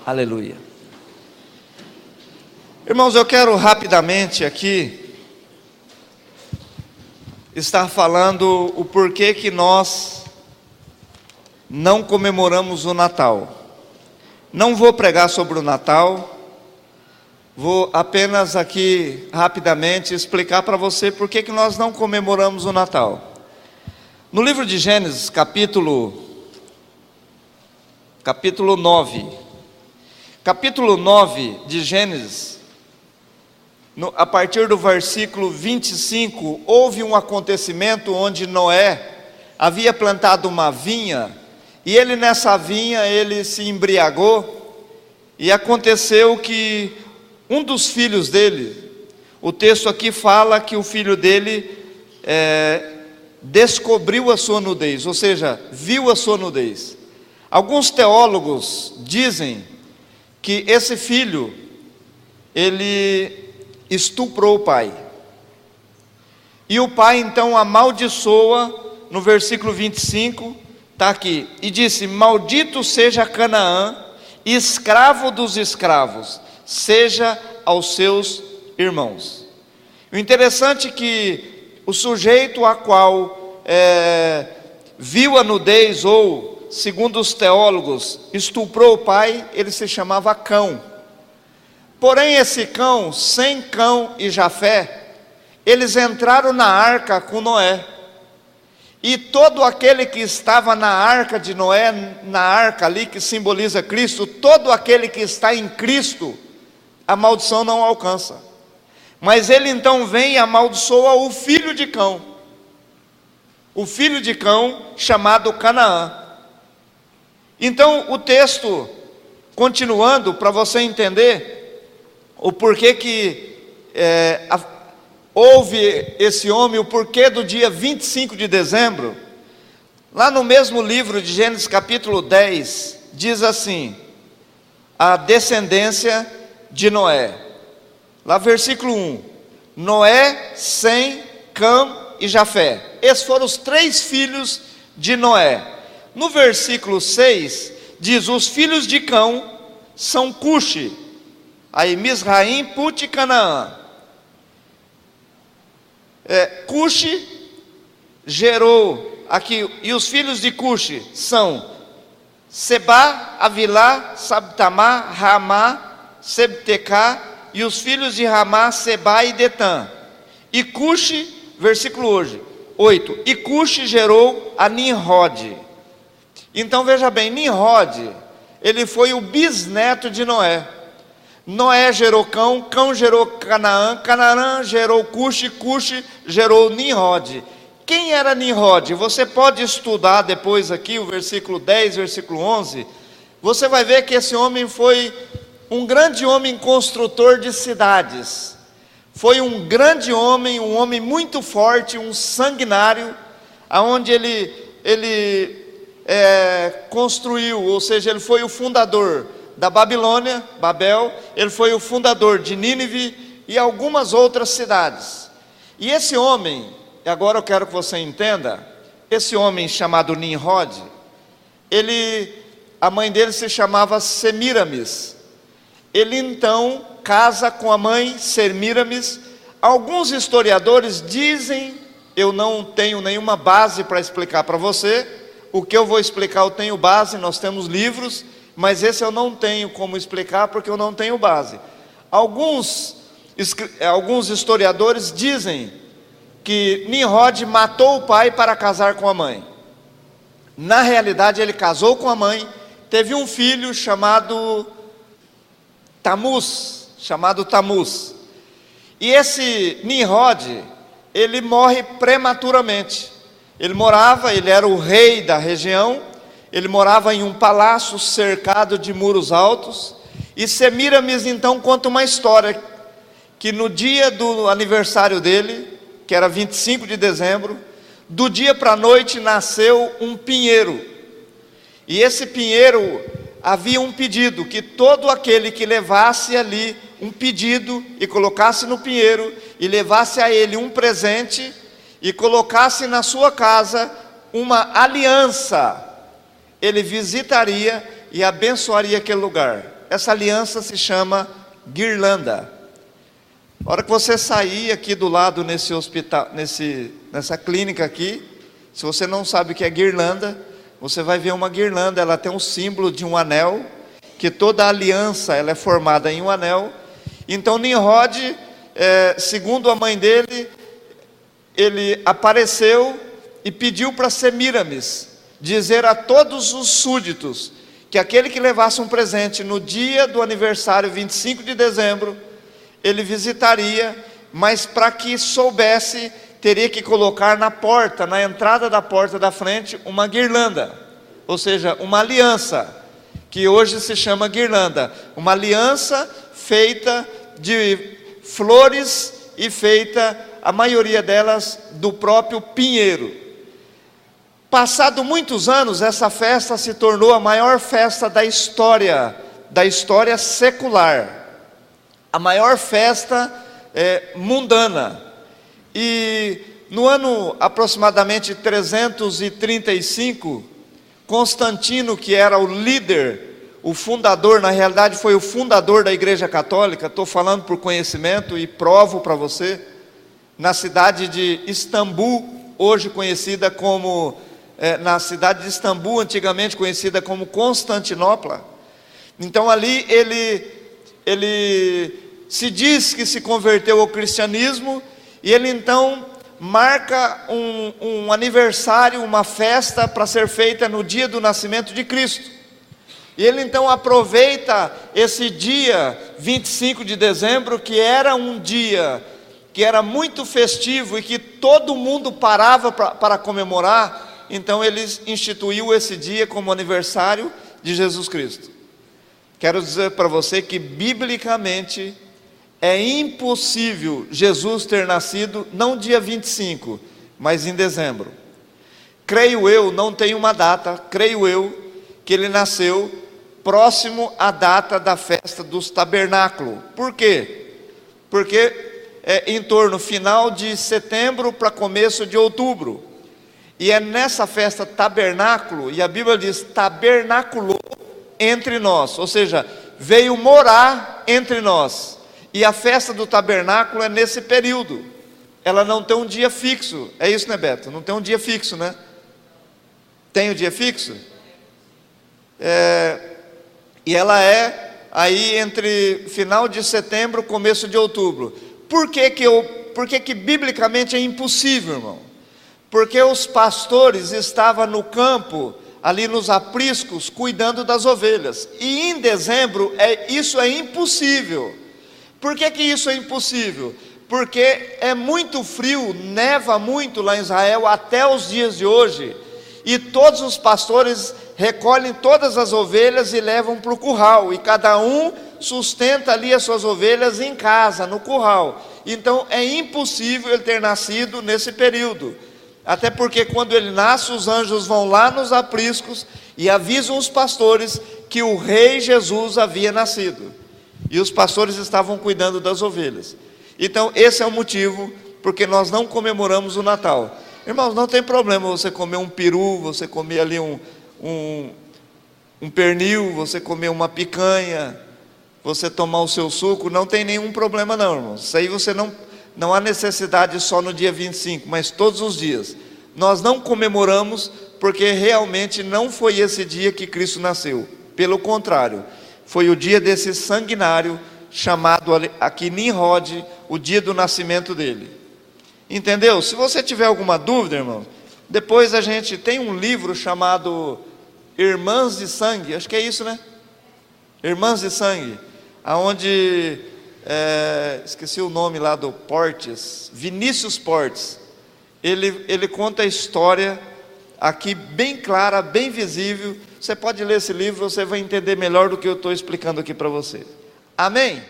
Aleluia. Irmãos, eu quero rapidamente aqui estar falando o porquê que nós não comemoramos o Natal. Não vou pregar sobre o Natal, vou apenas aqui rapidamente explicar para você porquê que nós não comemoramos o Natal. No livro de Gênesis, capítulo 9. Capítulo 9 de Gênesis, a partir do versículo 25, houve um acontecimento onde Noé havia plantado uma vinha, e ele nessa vinha, ele se embriagou, e aconteceu que um dos filhos dele, o texto aqui fala que o filho dele descobriu a sua nudez, ou seja, viu a sua nudez. Alguns teólogos dizem que esse filho, ele estuprou o pai, e o pai então amaldiçoa, no versículo 25, está aqui, e disse: maldito seja Canaã, escravo dos escravos, seja aos seus irmãos. O interessante é que o sujeito a qual viu a nudez, ou segundo os teólogos, estuprou o pai, ele se chamava Cão. Porém esse Cão, sem Cão e Jafé, eles entraram na arca com Noé, e todo aquele que estava na arca de Noé, na arca ali que simboliza Cristo, todo aquele que está em Cristo, a maldição não alcança. Mas ele então vem e amaldiçoa o filho de Cão, o filho de Cão chamado Canaã. Então o texto, continuando, para você entender o porquê que houve esse homem, o porquê do dia 25 de dezembro, lá no mesmo livro de Gênesis capítulo 10, diz assim, a descendência de Noé, lá versículo 1, Noé, Sem, Cã e Jafé, esses foram os 3 filhos de Noé. No versículo 6, diz, os filhos de Cão são Cuxi, aí Misraim, Put e Canaã. Cuxi gerou aqui, e os filhos de Cuxi são Sebá, Avilá, Sabtamá, Ramá, Sebtecá, e os filhos de Ramá, Sebá e Detã. E Cuxi, versículo 8, e Cuxi gerou a Nimrod. Então veja bem, Nimrod, ele foi o bisneto de Noé. Noé gerou Cão, Cão gerou Canaã, Canaã gerou Cuxi, Cuxi gerou Nimrod. Quem era Nimrod? Você pode estudar depois aqui o versículo 10, versículo 11, você vai ver que esse homem foi um grande homem construtor de cidades, foi um grande homem, um homem muito forte, um sanguinário, aonde ele construiu, ou seja, ele foi o fundador da Babilônia, Babel, ele foi o fundador de Nínive e algumas outras cidades. E esse homem, e agora eu quero que você entenda, esse homem chamado Nimrod, a mãe dele se chamava Semiramis. Ele então casa com a mãe Semiramis. Alguns historiadores dizem, eu não tenho nenhuma base para explicar para você. O que eu vou explicar eu tenho base, nós temos livros, mas esse eu não tenho como explicar porque eu não tenho base. Alguns historiadores dizem que Nimrod matou o pai para casar com a mãe. Na realidade ele casou com a mãe, teve um filho chamado Tamuz, e esse Nimrod, ele morre prematuramente. Ele era o rei da região, ele morava em um palácio cercado de muros altos, e Semiramis então conta uma história, que no dia do aniversário dele, que era 25 de dezembro, do dia para a noite nasceu um pinheiro, e esse pinheiro, havia um pedido, que todo aquele que levasse ali um pedido e colocasse no pinheiro, e levasse a ele um presente, e colocasse na sua casa uma aliança, ele visitaria e abençoaria aquele lugar. Essa aliança se chama guirlanda. A hora que você sair aqui do lado nesse hospital, nessa clínica aqui, se você não sabe o que é guirlanda, você vai ver uma guirlanda, ela tem um símbolo de um anel, que toda aliança ela é formada em um anel. Então Nimrod, segundo a mãe dele, ele apareceu e pediu para Semíramis dizer a todos os súditos que aquele que levasse um presente no dia do aniversário 25 de dezembro, ele visitaria, mas para que soubesse, teria que colocar na porta, na entrada da porta da frente, uma guirlanda, ou seja, uma aliança, que hoje se chama guirlanda, uma aliança feita de flores e feita, a maioria delas, do próprio pinheiro. Passado muitos anos, essa festa se tornou a maior festa da história secular, a maior festa mundana. E no ano aproximadamente 335, Constantino, que era o líder, o fundador, na realidade foi o fundador da Igreja Católica, estou falando por conhecimento e provo para você, na cidade de Istambul, hoje conhecida como, na cidade de Istambul, antigamente conhecida como Constantinopla. Então ali ele se diz que se converteu ao cristianismo, e ele então marca um aniversário, uma festa para ser feita no dia do nascimento de Cristo. E ele então aproveita esse dia 25 de dezembro, que era um dia que era muito festivo e que todo mundo parava para comemorar. Então ele instituiu esse dia como aniversário de Jesus Cristo. Quero dizer para você que biblicamente é impossível Jesus ter nascido não dia 25, mas em dezembro. Creio eu, não tem uma data, creio eu que ele nasceu próximo à data da festa dos tabernáculos. Por quê? Porque é em torno final de setembro para começo de outubro. E é nessa festa tabernáculo, e a Bíblia diz tabernaculou entre nós, ou seja, veio morar entre nós. E a festa do tabernáculo é nesse período. Ela não tem um dia fixo. É isso, né, Beto? Não tem um dia fixo, né? Tem o dia fixo? E ela é aí entre final de setembro e começo de outubro. Por que biblicamente é impossível, irmão? Porque os pastores estavam no campo, ali nos apriscos, cuidando das ovelhas. E em dezembro, isso é impossível. Por que isso é impossível? Porque é muito frio, neva muito lá em Israel até os dias de hoje, e todos os pastores recolhem todas as ovelhas e levam para o curral, e cada um sustenta ali as suas ovelhas em casa, no curral. Então é impossível ele ter nascido nesse período, até porque quando ele nasce, os anjos vão lá nos apriscos e avisam os pastores que o rei Jesus havia nascido. E os pastores estavam cuidando das ovelhas. Então esse é o motivo porque nós não comemoramos o Natal. Irmãos, não tem problema você comer um peru, você comer ali um pernil, você comer uma picanha, você tomar o seu suco, não tem nenhum problema não, irmãos. Isso aí você não há necessidade só no dia 25, mas todos os dias. Nós não comemoramos porque realmente não foi esse dia que Cristo nasceu. Pelo contrário, foi o dia desse sanguinário, chamado aqui Nimrod, o dia do nascimento dele. Entendeu? Se você tiver alguma dúvida, irmão, depois a gente tem um livro chamado Irmãs de Sangue, acho que é isso, né? Irmãs de Sangue, aonde, esqueci o nome lá do Portes, Vinícius Portes, ele conta a história aqui bem clara, bem visível. Você pode ler esse livro, você vai entender melhor do que eu estou explicando aqui para você. Amém?